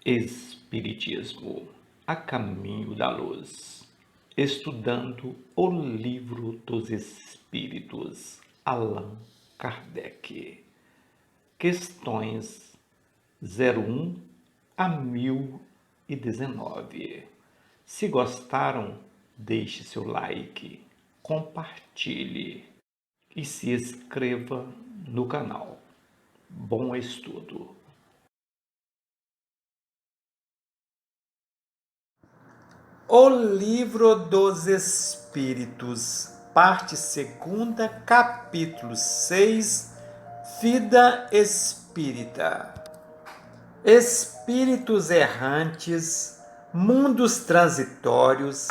Espiritismo, a caminho da luz. Estudando o Livro dos Espíritos, Allan Kardec. Questões 01 a 1019. Se gostaram, deixe seu like, compartilhe e se inscreva no canal. Bom estudo! O Livro dos Espíritos, parte 2ª, capítulo 6, Vida Espírita. Espíritos errantes, mundos transitórios,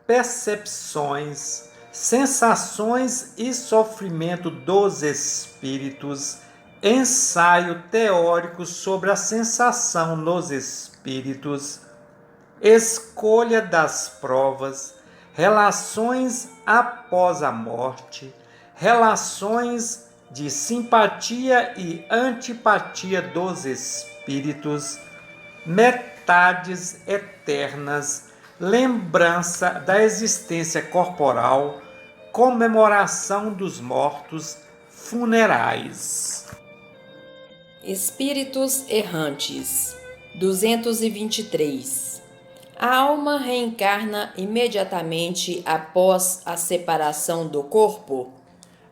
percepções, sensações e sofrimento dos espíritos, ensaio teórico sobre a sensação nos espíritos, escolha das provas, relações após a morte, relações de simpatia e antipatia dos espíritos, metades eternas, lembrança da existência corporal, comemoração dos mortos, funerais. Espíritos errantes, 223. A alma reencarna imediatamente após a separação do corpo?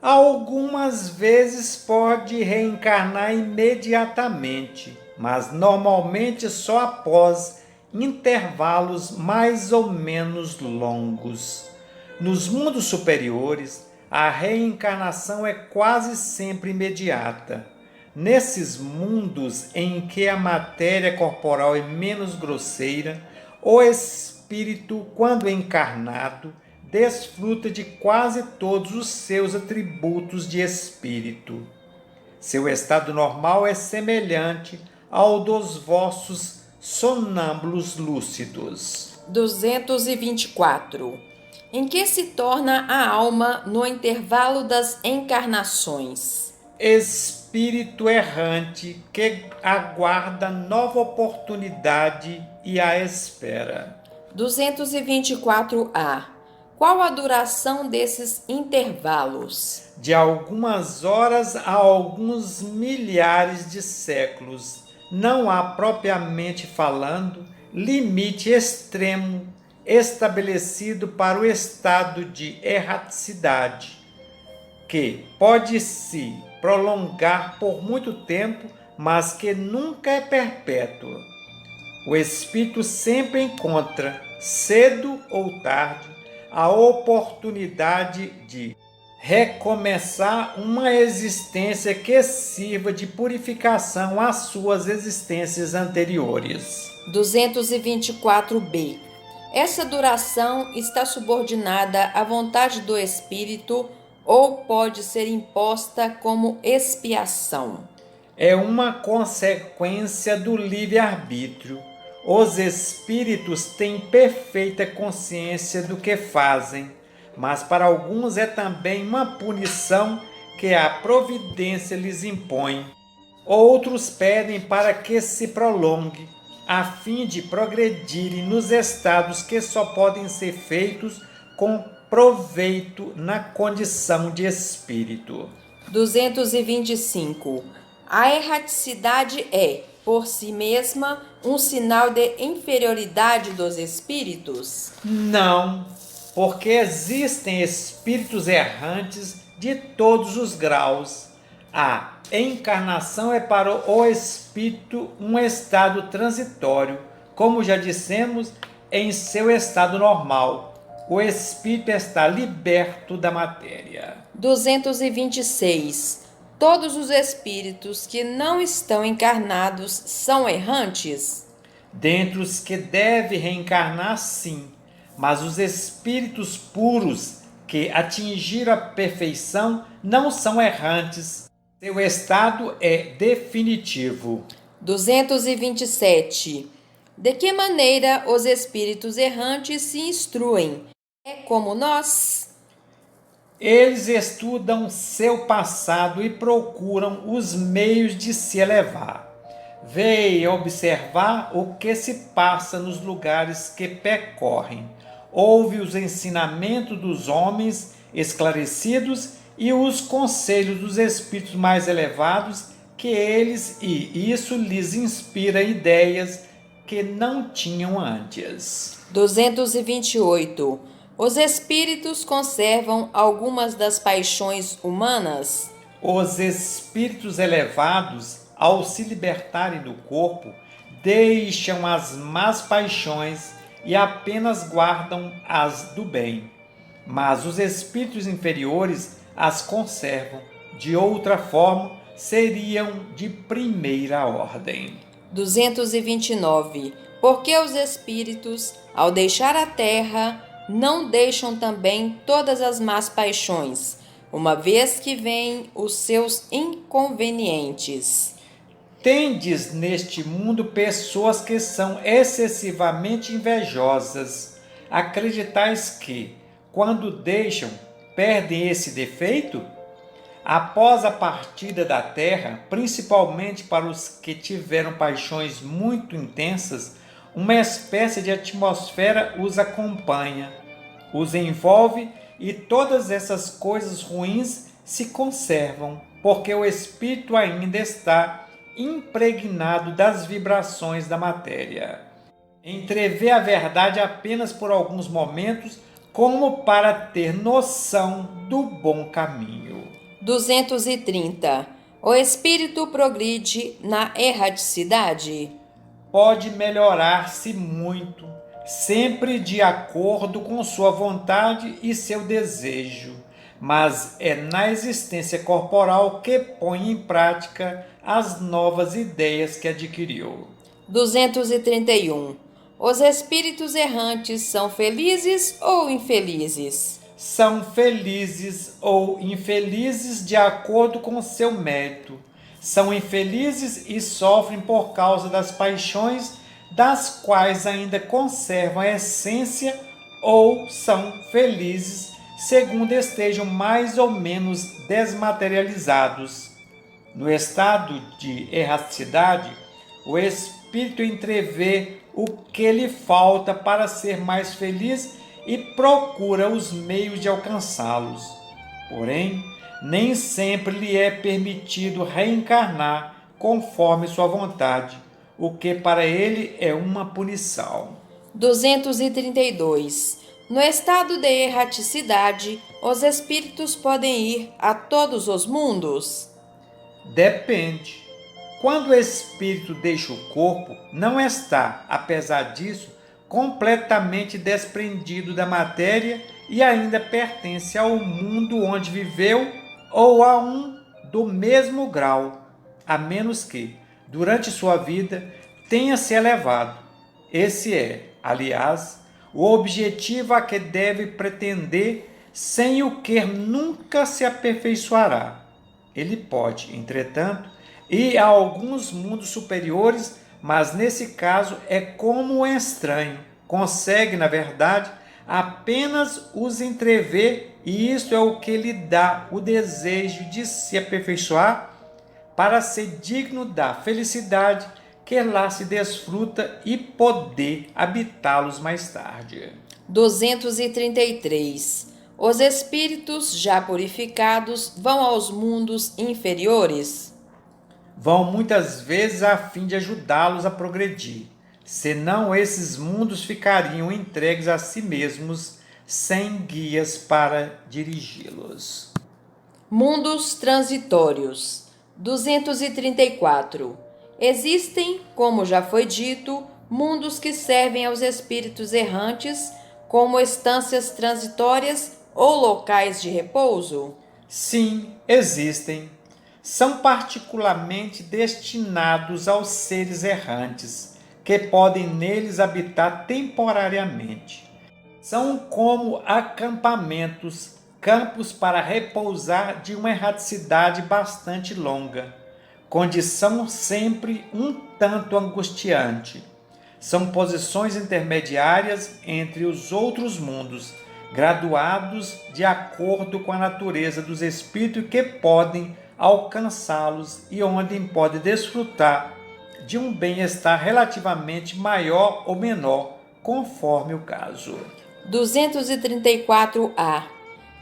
Algumas vezes pode reencarnar imediatamente, mas normalmente só após intervalos mais ou menos longos. Nos mundos superiores, a reencarnação é quase sempre imediata. Nesses mundos em que a matéria corporal é menos grosseira, o espírito, quando encarnado, desfruta de quase todos os seus atributos de espírito. Seu estado normal é semelhante ao dos vossos sonâmbulos lúcidos. 224. Em que se torna a alma no intervalo das encarnações? Espírito errante que aguarda nova oportunidade e a espera. 224A. Qual a duração desses intervalos? De algumas horas a alguns milhares de séculos. Não há, propriamente falando, limite extremo estabelecido para o estado de erraticidade, que pode se prolongar por muito tempo, mas que nunca é perpétuo. O espírito sempre encontra, cedo ou tarde, a oportunidade de recomeçar uma existência que sirva de purificação às suas existências anteriores. 224b. Essa duração está subordinada à vontade do espírito ou pode ser imposta como expiação? É uma consequência do livre-arbítrio. Os espíritos têm perfeita consciência do que fazem, mas para alguns é também uma punição que a providência lhes impõe. Outros pedem para que se prolongue, a fim de progredirem nos estados que só podem ser feitos com proveito na condição de espírito. 225. A erraticidade é, por si mesma, um sinal de inferioridade dos espíritos? Não, porque existem espíritos errantes de todos os graus. A encarnação é para o espírito um estado transitório, como já dissemos, em seu estado normal. O espírito está liberto da matéria. 226. Todos os espíritos que não estão encarnados são errantes? Dentre os que devem reencarnar, sim, mas os espíritos puros que atingiram a perfeição não são errantes. Seu estado é definitivo. 227. De que maneira os espíritos errantes se instruem? É como nós? Eles estudam seu passado e procuram os meios de se elevar. Veio observar o que se passa nos lugares que percorrem. Ouve os ensinamentos dos homens esclarecidos e os conselhos dos espíritos mais elevados que eles, e isso lhes inspira ideias que não tinham antes. 228. Os espíritos conservam algumas das paixões humanas? Os espíritos elevados, ao se libertarem do corpo, deixam as más paixões e apenas guardam as do bem. Mas os espíritos inferiores as conservam. De outra forma, seriam de primeira ordem. 229. Porque os espíritos, ao deixar a terra, não deixam também todas as más paixões, uma vez que vêm os seus inconvenientes. Tendes neste mundo pessoas que são excessivamente invejosas. Acreditais que, quando deixam, perdem esse defeito? Após a partida da terra, principalmente para os que tiveram paixões muito intensas, uma espécie de atmosfera os acompanha, os envolve e todas essas coisas ruins se conservam, porque o espírito ainda está impregnado das vibrações da matéria. Entrevê a verdade apenas por alguns momentos, como para ter noção do bom caminho. 230. O espírito progride na erraticidade? Pode melhorar-se muito, sempre de acordo com sua vontade e seu desejo, mas é na existência corporal que põe em prática as novas ideias que adquiriu. 231. Os espíritos errantes são felizes ou infelizes? São felizes ou infelizes de acordo com seu mérito. São infelizes e sofrem por causa das paixões, das quais ainda conservam a essência, ou são felizes segundo estejam mais ou menos desmaterializados. No estado de erraticidade, o espírito entrevê o que lhe falta para ser mais feliz e procura os meios de alcançá-los. Porém, nem sempre lhe é permitido reencarnar conforme sua vontade, o que para ele é uma punição. 232. No estado de erraticidade, os espíritos podem ir a todos os mundos? Depende. Quando o espírito deixa o corpo, não está, apesar disso, completamente desprendido da matéria e ainda pertence ao mundo onde viveu ou a um do mesmo grau, a menos que, durante sua vida, tenha se elevado. Esse é, aliás, o objetivo a que deve pretender, sem o que nunca se aperfeiçoará. Ele pode, entretanto, ir a alguns mundos superiores, mas nesse caso é como um estranho. Consegue, na verdade, apenas os entrever, e isto é o que lhe dá o desejo de se aperfeiçoar para ser digno da felicidade que lá se desfruta e poder habitá-los mais tarde. 233. Os espíritos já purificados vão aos mundos inferiores? Vão muitas vezes a fim de ajudá-los a progredir, senão esses mundos ficariam entregues a si mesmos, sem guias para dirigi-los. Mundos transitórios. 234. Existem, como já foi dito, mundos que servem aos espíritos errantes como estâncias transitórias ou locais de repouso? Sim, existem. São particularmente destinados aos seres errantes, que podem neles habitar temporariamente. São como acampamentos, campos para repousar de uma erraticidade bastante longa, condição sempre um tanto angustiante. São posições intermediárias entre os outros mundos, graduados de acordo com a natureza dos espíritos que podem alcançá-los e onde pode desfrutar de um bem-estar relativamente maior ou menor, conforme o caso. 234A.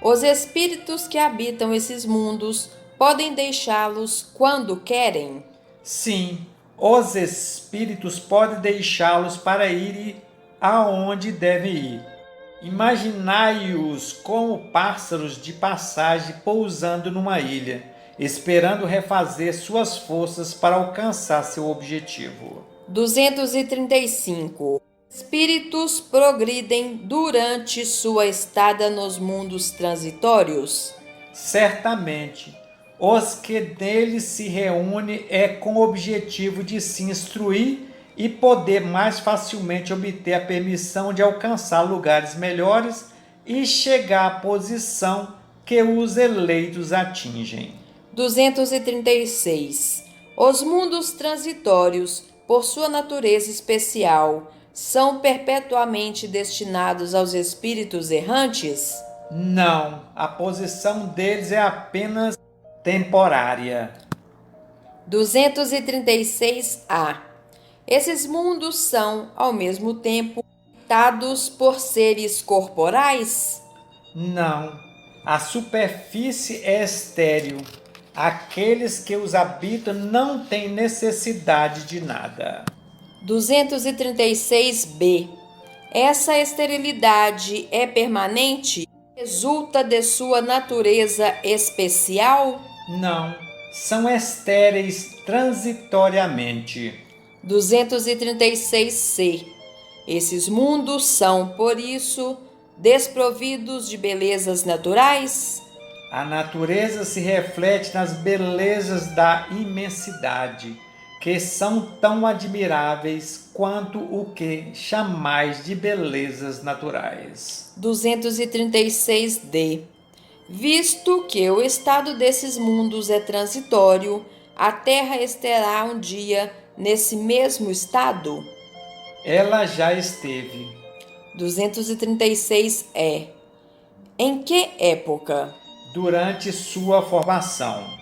Os espíritos que habitam esses mundos podem deixá-los quando querem? Sim, os espíritos podem deixá-los para ir aonde devem ir. Imaginai-os como pássaros de passagem pousando numa ilha, esperando refazer suas forças para alcançar seu objetivo. 235. Espíritos progridem durante sua estada nos mundos transitórios? Certamente, os que neles se reúnem é com o objetivo de se instruir e poder mais facilmente obter a permissão de alcançar lugares melhores e chegar à posição que os eleitos atingem. 236. Os mundos transitórios, por sua natureza especial, são perpetuamente destinados aos espíritos errantes? Não, a posição deles é apenas temporária. 236A. Esses mundos são, ao mesmo tempo, habitados por seres corporais? Não, a superfície é estéril. Aqueles que os habitam não têm necessidade de nada. 236B. Essa esterilidade é permanente? Resulta de sua natureza especial? Não, são estéreis transitoriamente. 236C. Esses mundos são, por isso, desprovidos de belezas naturais? A natureza se reflete nas belezas da imensidade, que são tão admiráveis quanto o que chamais de belezas naturais. 236D. Visto que o estado desses mundos é transitório, a Terra estará um dia nesse mesmo estado? Ela já esteve. 236E. Em que época? Durante sua formação.